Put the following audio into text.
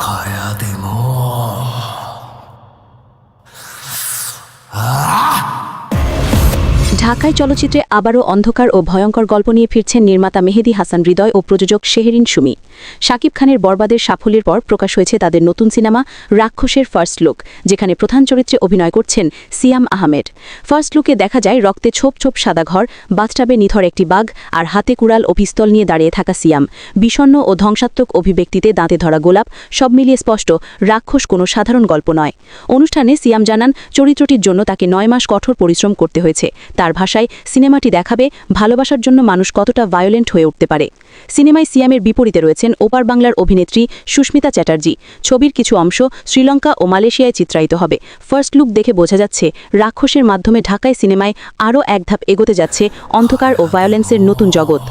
খায়া দিমু। ঢাকায় চলচ্চিত্রে আবারও অন্ধকার ও ভয়ঙ্কর গল্প নিয়ে ফিরছেন নির্মাতা মেহেদী হাসান হৃদয় ও প্রযোজক শেহরিন সুমি। শাকিব খানের বরবাদের সাফল্যের পর প্রকাশ হয়েছে তাদের নতুন সিনেমা রাক্ষসের ফার্স্ট লুক, যেখানে প্রধান চরিত্রে অভিনয় করছেন সিয়াম আহমেদ। ফার্স্ট লুকে দেখা যায় রক্তে ছোপ ছোপ সাদা ঘর, বাথটাবে নিথর একটি বাঘ আর হাতে কুড়াল ও পিস্তল নিয়ে দাঁড়িয়ে থাকা সিয়াম। বিষণ্ণ ও ধ্বংসাত্মক অভিব্যক্তিতে দাঁতে ধরা গোলাপ, সব মিলিয়ে স্পষ্ট রাক্ষস কোনো সাধারণ গল্প নয়। অনুষ্ঠানে সিয়াম জানান চরিত্রটির জন্য তাকে 9 মাস কঠোর পরিশ্রম করতে হয়েছে। তার ভাষায়, সিনেমাটি দেখাবে ভালোবাসার জন্য মানুষ কতটা ভায়োলেন্ট হয়ে উঠতে পারে। সিনেমায় সিয়ামের বিপরীতে রয়েছেন ওপার বাংলার অভিনেত্রী সুস্মিতা চ্যাটার্জি। ছবির কিছু অংশ শ্রীলঙ্কা ও মালয়েশিয়ায় চিত্রায়িত হবে। ফার্স্ট লুক দেখে বোঝা যাচ্ছে রাক্ষসের মাধ্যমে ঢাকায় সিনেমায় আরও এক ধাপ এগোতে যাচ্ছে অন্ধকার ও ভায়োলেন্সের নতুন জগৎ।